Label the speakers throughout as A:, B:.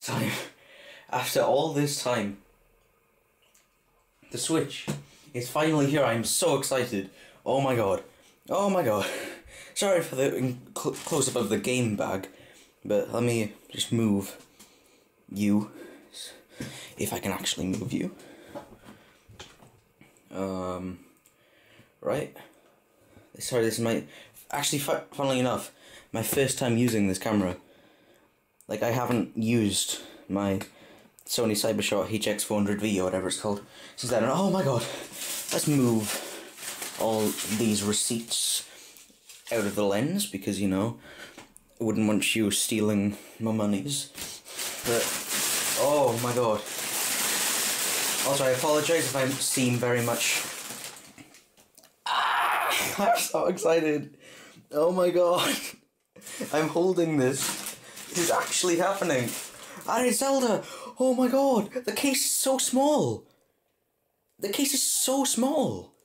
A: time. After all this time, the Switch is finally here. I'm so excited. Oh my god. Oh my god. Sorry for the close-up of the game bag, but let me just move you, if I can actually move you. Right? Sorry, this is my... Actually, funnily enough, my first time using this camera. Like, I haven't used my Sony Cybershot HX400V or whatever it's called since then. Oh my god. Let's move all these receipts out of the lens because, you know, I wouldn't want you stealing my monies. But, oh my god. Also, I apologise if I seem very much... I'm so excited. Oh my god. I'm holding this. This is actually happening. And it's Zelda. Oh my god. The case is so small. The case is so small.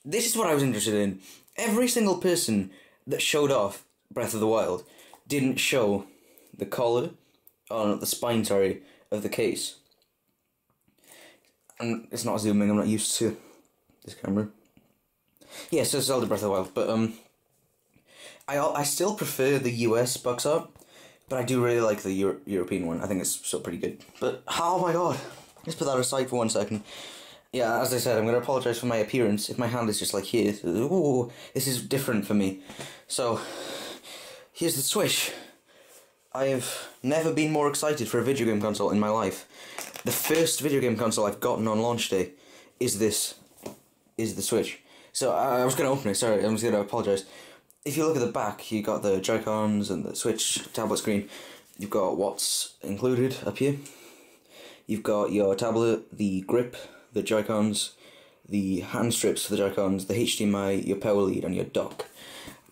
A: This is what I was interested in. Every single person that showed off Breath of the Wild didn't show the collar, oh not the spine, sorry, of the case. And it's not zooming, I'm not used to this camera. Yeah, so Zelda Breath of the Wild, but I still prefer the US box art, but I do really like the European one. I think it's still pretty good. But, oh my god, let's put that aside for 1 second. Yeah, as I said, I'm going to apologise for my appearance. If my hand is just like here, ooh, this is different for me. So, here's the Switch. I've never been more excited for a video game console in my life. The first video game console I've gotten on launch day is the Switch. So, I was going to open it, sorry, I'm just going to apologise. If you look at the back, you got the Joy-Cons and the Switch tablet screen. You've got what's included up here. You've got your tablet, the grip, the Joy-Cons, the hand strips for the Joy-Cons, the HDMI, your power lead, and your dock.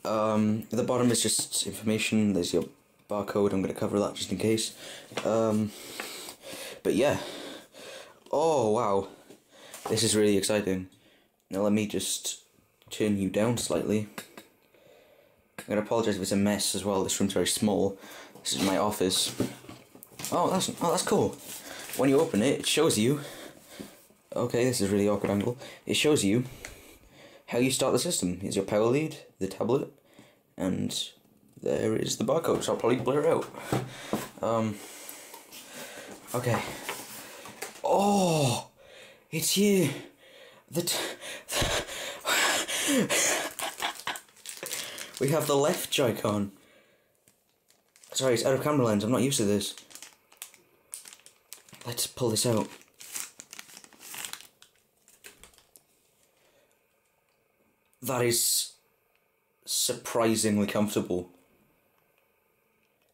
A: At the bottom is just information. There's your barcode. I'm going to cover that just in case. But yeah. Oh, wow. This is really exciting. Now let me just turn you down slightly. I'm going to apologise if it's a mess as well. This room's very small. This is my office. Oh, that's cool. When you open it, it shows you... Okay, this is a really awkward angle. It shows you how you start the system. Here's your power lead, the tablet, and there is the barcode, so I'll probably blur it out. Okay. Oh! It's you! We have the left Joy-Con. Sorry, it's out of camera lens, I'm not used to this. Let's pull this out. That is surprisingly comfortable.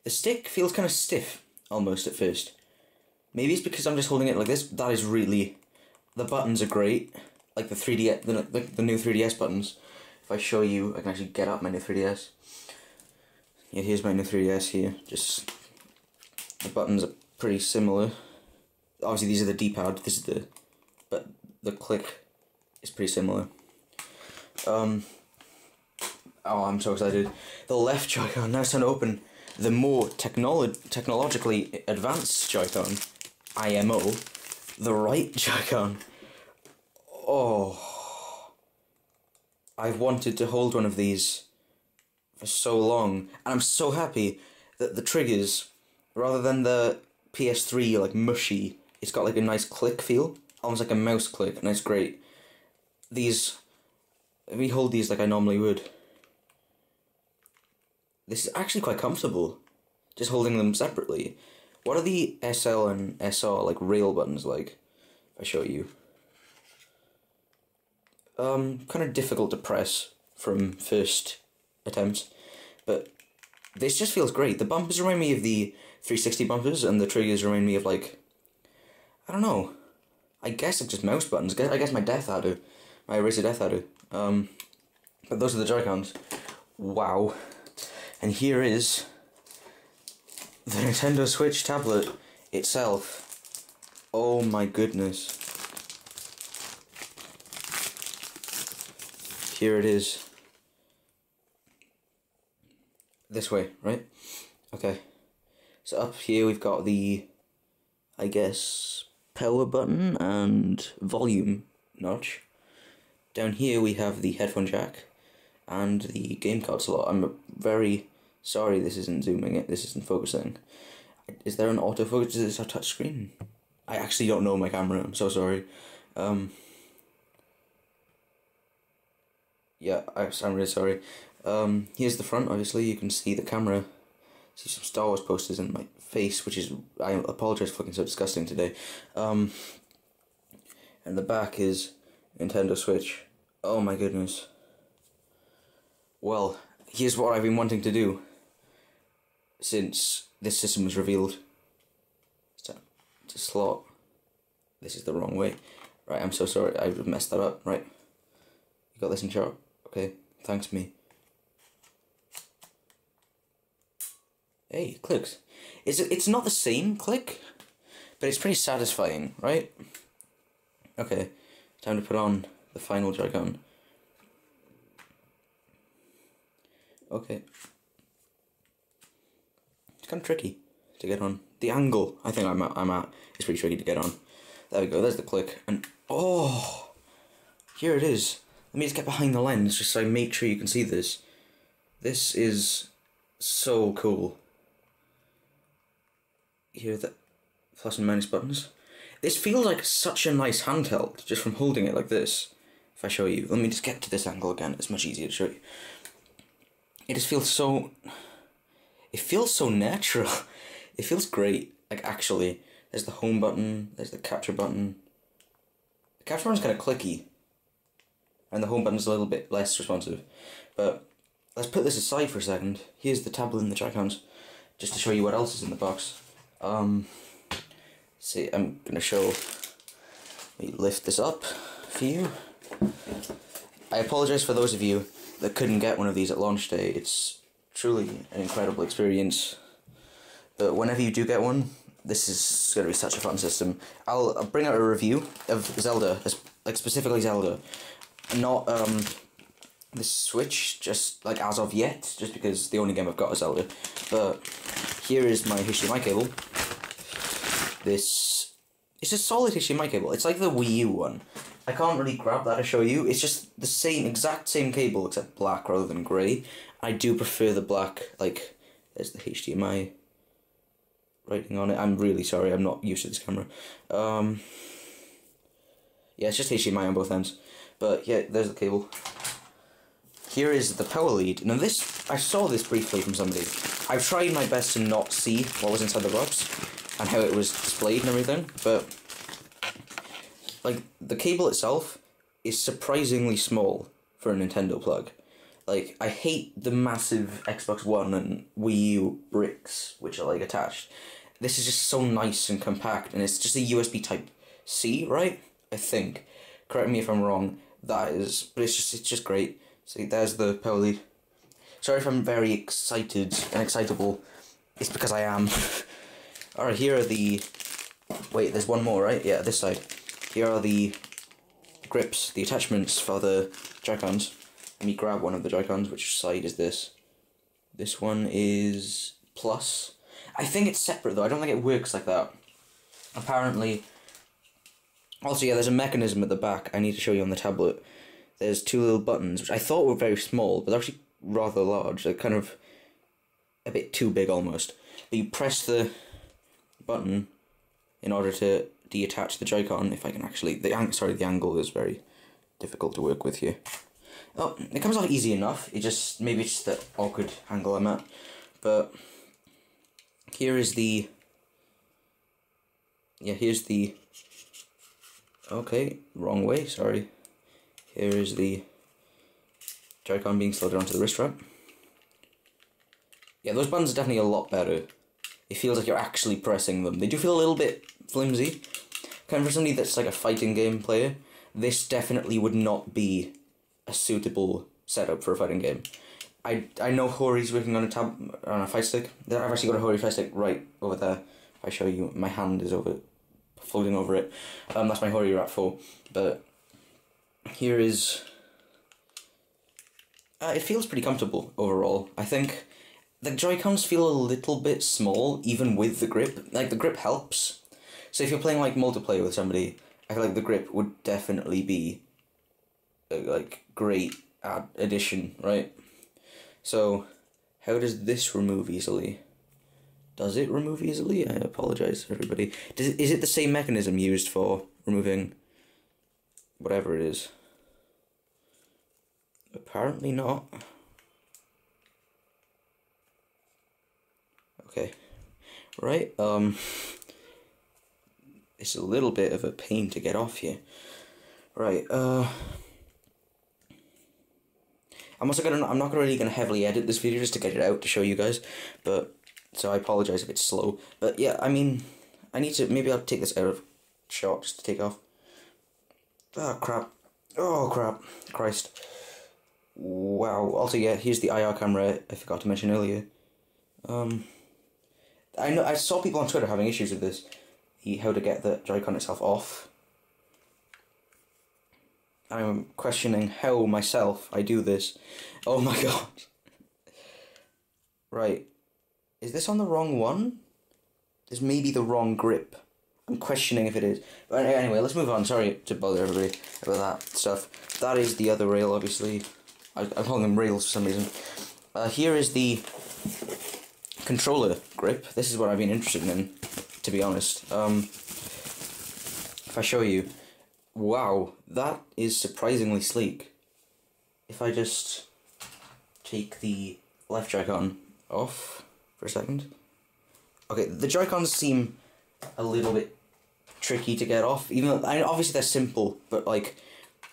A: The stick feels kind of stiff, almost, at first. Maybe it's because I'm just holding it like this. That is really... The buttons are great. Like the 3DS, the new 3DS buttons. If I show you, I can actually get up my new 3DS. Yeah, here's my new 3DS here. Just... The buttons are pretty similar. Obviously these are the D-pad, this is the... But the click is pretty similar. Oh, I'm so excited. The left Joy-Con, now it's time to open the more technologically advanced Joy-Con, IMO, the right Joy-Con. Oh, I've wanted to hold one of these for so long, and I'm so happy that the triggers, rather than the PS3 like mushy, it's got like a nice click feel, almost like a mouse click, and it's great. These... We hold these like I normally would. This is actually quite comfortable, just holding them separately. What are the SL and SR, like, rail buttons like? If I show you. Kind of difficult to press from first attempt, but this just feels great. The bumpers remind me of the 360 bumpers, and the triggers remind me of, like, I don't know. I guess it's just mouse buttons. I guess my Death Adder, my Eraser Death Adder. But those are the Joy-Cons. Wow. And here is the Nintendo Switch tablet itself. Oh my goodness. Here it is. This way, right? Okay. So up here we've got the I guess, power button and volume notch. Down here we have the headphone jack and the game card slot. I'm very sorry this isn't zooming it, this isn't focusing. Is there an autofocus? Is this a touch screen? I actually don't know my camera, I'm so sorry. Yeah, I'm really sorry. Here's the front, obviously, you can see the camera. See some Star Wars posters in my face, which is, I apologise for looking so disgusting today. And the back is Nintendo Switch. Oh my goodness. Well, here's what I've been wanting to do since this system was revealed. To slot. This is the wrong way. Right, I'm so sorry, I messed that up, right. You got this in chart? Okay, thanks me. Hey, it clicks. It's not the same click, but it's pretty satisfying, right? Okay, time to put on the final Joy-Con. Okay. It's kind of tricky to get on. The angle I think I'm at is pretty tricky to get on. There we go, there's the click, and oh, here it is. Let me just get behind the lens just so I make sure you can see this. This is so cool. Here are the plus and minus buttons. This feels like such a nice handheld, just from holding it like this. If I show you, let me just get to this angle again, it's much easier to show you. It just feels so... It feels so natural. It feels great, like actually. There's the home button, there's the capture button. The capture button's kind of clicky. And the home button's a little bit less responsive. But let's put this aside for a second. Here's the tablet and the Joy-Cons, just to show you what else is in the box. See, I'm gonna show, let me lift this up for you. I apologise for those of you that couldn't get one of these at launch day. It's truly an incredible experience. But whenever you do get one, this is gonna be such a fun system. I'll bring out a review of Zelda, like specifically Zelda. Not the Switch, just like as of yet, just because the only game I've got is Zelda. But here is my HDMI cable. It's a solid HDMI cable. It's like the Wii U one. I can't really grab that to show you. It's just the same, exact same cable, except black rather than grey. I do prefer the black, like, there's the HDMI writing on it. I'm really sorry, I'm not used to this camera. Yeah, it's just HDMI on both ends. But yeah, there's the cable. Here is the power lead. Now this, I saw this briefly from somebody. I've tried my best to not see what was inside the box and how it was displayed and everything, but like the cable itself is surprisingly small for a Nintendo plug. Like, I hate the massive Xbox One and Wii U bricks which are like attached. This is just so nice and compact, and it's just a USB type C, right? I think. Correct me if I'm wrong. That is, but it's just great. See, there's the power lead. Sorry if I'm very excited and excitable. It's because I am. Alright, here are the... Wait, there's one more, right? Yeah, this side. Here are the grips, the attachments for the Joy-Cons. Let me grab one of the Joy-Cons. Which side is this? This one is plus. I think it's separate though. I don't think it works like that. Apparently... Also, yeah, there's a mechanism at the back I need to show you on the tablet. There's two little buttons, which I thought were very small, but they're actually rather large. They're kind of a bit too big almost. But you press the button in order to detach the Joy-Con. If I can actually... the angle is very difficult to work with here. Oh, it comes off easy enough. It just... maybe it's the awkward angle I'm at. But here is the... yeah, here's the... okay, wrong way, sorry. Here is the Joy-Con being slotted onto the wrist strap. Yeah, those buttons are definitely a lot better. It feels like you're actually pressing them. They do feel a little bit flimsy. Kind of for somebody that's like a fighting game player, this definitely would not be a suitable setup for a fighting game. I know Hori's working on a fight stick. I've actually got a Hori fight stick right over there. If I show you, my hand is floating over it. That's my Hori Rat 4. But here is... it feels pretty comfortable overall. I think the Joy-Cons feel a little bit small, even with the grip. Like, the grip helps. So if you're playing like multiplayer with somebody, I feel like the grip would definitely be a like great addition, right? So how does this remove easily? Does it remove easily? I apologise, everybody. Is it the same mechanism used for removing whatever it is? Apparently not. Okay. Right, it's a little bit of a pain to get off here. Right, I'm not really gonna heavily edit this video just to get it out to show you guys, but so I apologize if it's slow. But yeah, I mean, maybe I'll take this out of shot just to take off. Oh crap! Oh crap! Christ! Wow. Also, yeah, here's the IR camera I forgot to mention earlier. I saw people on Twitter having issues with this. How to get the Joy-Con itself off. I'm questioning how myself I do this. Oh my god. Right. Is this on the wrong one? This may be the wrong grip. I'm questioning if it is. But anyway, let's move on. Sorry to bother everybody about that stuff. That is the other rail, obviously. I'm calling them rails for some reason. Here is the controller grip. This is what I've been interested in, to be honest. If I show you, wow, that is surprisingly sleek. If I just take the left Joy-Con off for a second. Okay, the Joy-Cons seem a little bit tricky to get off, even though obviously they're simple, but like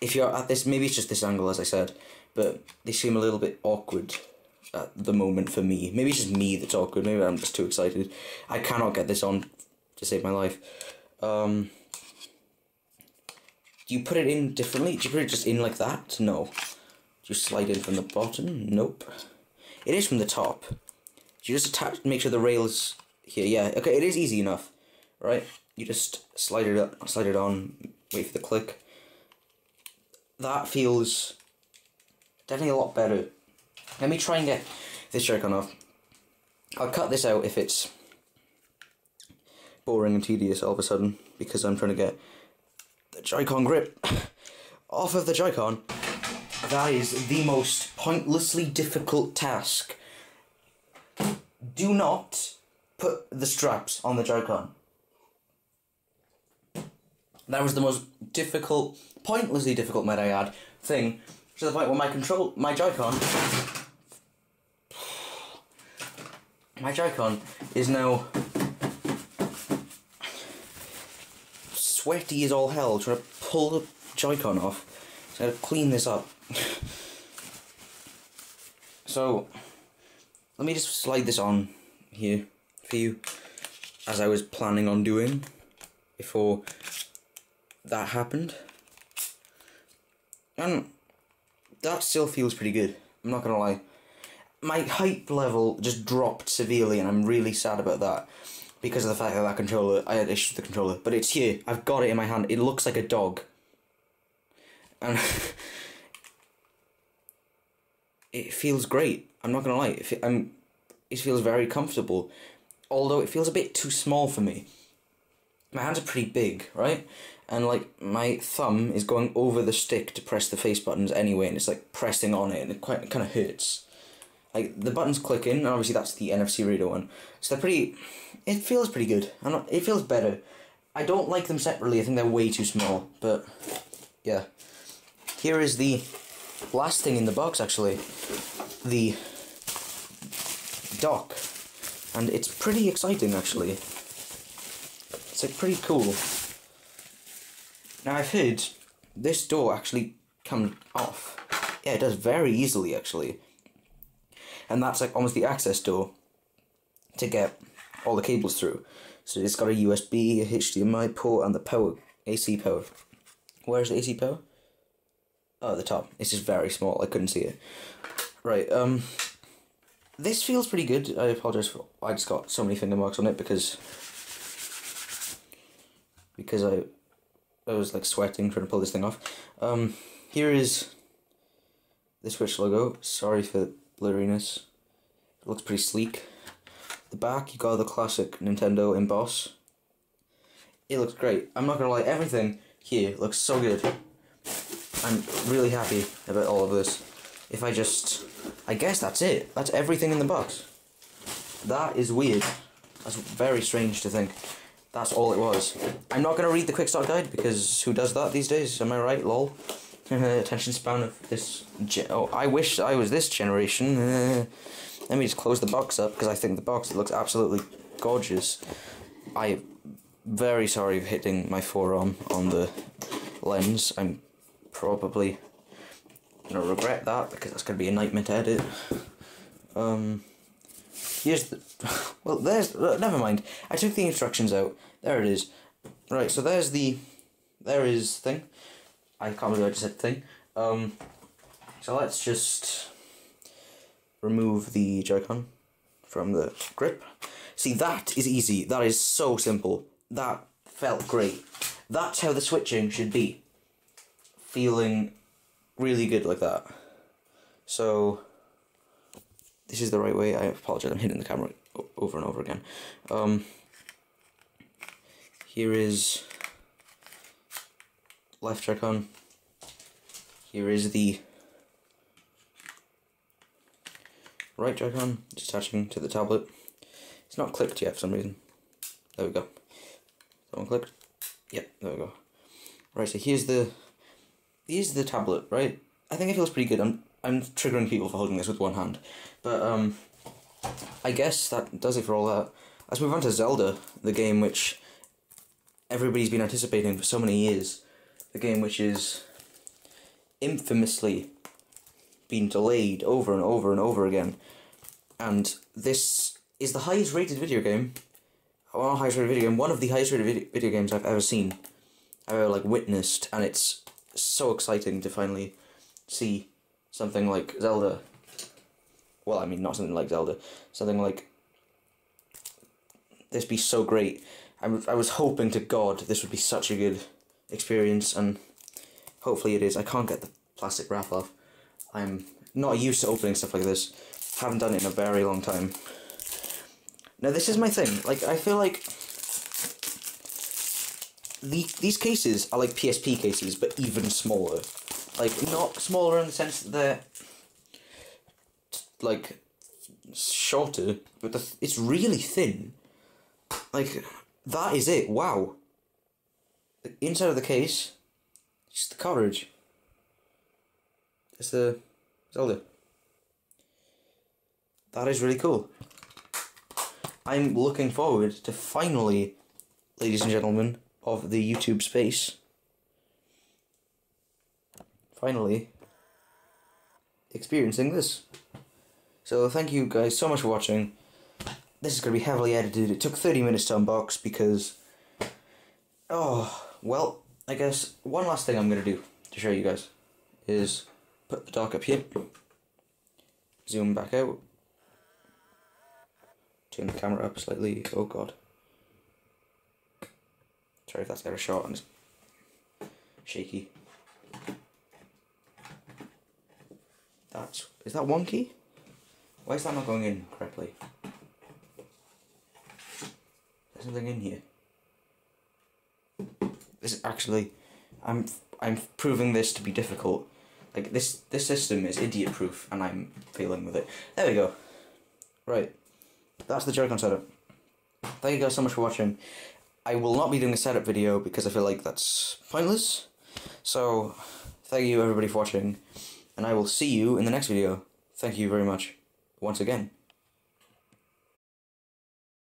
A: if you're at this, maybe it's just this angle as I said, but they seem a little bit awkward at the moment for me. Maybe it's just me that's awkward, maybe I'm just too excited. I cannot get this on to save my life. Do you put it in differently? Do you put it just in like that? No. Do you slide in from the bottom? Nope. It is from the top. Do you just make sure the rail's here? Yeah, okay, it is easy enough, right? You just slide it on, wait for the click. That feels definitely a lot better. Let me try and get this Joy-Con off. I'll cut this out if it's boring and tedious all of a sudden, because I'm trying to get the Joy-Con grip off of the Joy-Con. That is the most pointlessly difficult task. Do not put the straps on the Joy-Con. That was the most difficult, pointlessly difficult, might I add, thing, to the point where my Joy-Con is now sweaty as all hell trying to pull the Joy-Con off. So I gotta clean this up. So let me just slide this on here for you, as I was planning on doing before that happened. And that still feels pretty good, I'm not gonna lie. My hype level just dropped severely, and I'm really sad about that, because of the fact that I had issues with the controller. But it's here, I've got it in my hand, it looks like a dog. And it feels great, I'm not gonna lie. It feels very comfortable, although it feels a bit too small for me. My hands are pretty big, right? And like my thumb is going over the stick to press the face buttons anyway, and it's like pressing on it, and it kind of hurts. Like the buttons click in, and obviously that's the NFC reader one. So they're pretty. It feels pretty good. It feels better. I don't like them separately. I think they're way too small. But yeah, here is the last thing in the box. Actually, the dock, and it's pretty exciting actually. It's like pretty cool. Now I've heard this door actually comes off. Yeah, it does very easily actually. And that's like almost the access door to get all the cables through. So it's got a USB, a HDMI port, and the power, AC power. Where's the AC power? Oh, at the top. It's just very small, I couldn't see it. Right, this feels pretty good. I apologise for, I just got so many finger marks on it because I was like sweating trying to pull this thing off. Here is the Switch logo. Sorry for the blurriness. It looks pretty sleek. The back, you got the classic Nintendo emboss. it looks great. I'm not gonna lie, everything here looks so good. I'm really happy about all of this. I guess that's it. That's everything in the box. That is weird. That's very strange to think. That's all it was. I'm not going to read the quick start guide because who does that these days? Am I right? Lol. Attention span of this... Oh, I wish I was this generation. Let me just close the box up because I think the box looks absolutely gorgeous. I'm very sorry for hitting my forearm on the lens. I'm probably going to regret that because that's going to be a nightmare to edit. Here's the... Well, there's... never mind. I took the instructions out. There it is. Right, so there's the... There is thing. I can't believe I just said thing. So let's just remove the Joy-Con from the grip. See, that is easy. That is so simple. That felt great. That's how the switching should be. Feeling really good like that. So... This is the right way. I apologize, I'm hitting the camera over and over again. Here is left Joy-Con. Here is the right Joy-Con, just attaching to the tablet. It's not clicked yet for some reason. There we go. That one clicked? Yep, there we go. Right, so here's the tablet, right? I think it feels pretty good. I'm triggering people for holding this with one hand. But, I guess that does it for all that. Let's move on to Zelda, the game which everybody's been anticipating for so many years. The game which is infamously been delayed over and over and over again. And this is the highest rated video game, well, not highest rated video game, one of the highest rated video games I've ever seen. I've ever, like, witnessed, and it's so exciting to finally see something like Zelda. Well, I mean, not something like Zelda. Something like this be so great. I was hoping to God this would be such a good experience, and hopefully it is. I can't get the plastic wrap off. I'm not used to opening stuff like this. Haven't done it in a very long time. Now, this is my thing. Like, I feel like these cases are like PSP cases, but even smaller. Like, not smaller in the sense that they're, like, shorter, but it's really thin. Like, that is it. Wow. The inside of the case, just the cartridge. It's the Zelda. That is really cool. I'm looking forward to finally, ladies and gentlemen of the YouTube space, finally experiencing this. So thank you guys so much for watching. This is going to be heavily edited. It took 30 minutes to unbox because... Oh, well, I guess one last thing I'm going to do to show you guys is put the dock up here, zoom back out, turn the camera up slightly. Oh god. Sorry if that's out of shot and it's shaky. Is that wonky? Why is that not going in correctly? There's something in here. This is actually, I'm proving this to be difficult. Like, this system is idiot proof and I'm failing with it. There we go. Right. That's the Joy-Con setup. Thank you guys so much for watching. I will not be doing a setup video because I feel like that's pointless. So, thank you everybody for watching, and I will see you in the next video. Thank you very much, once again.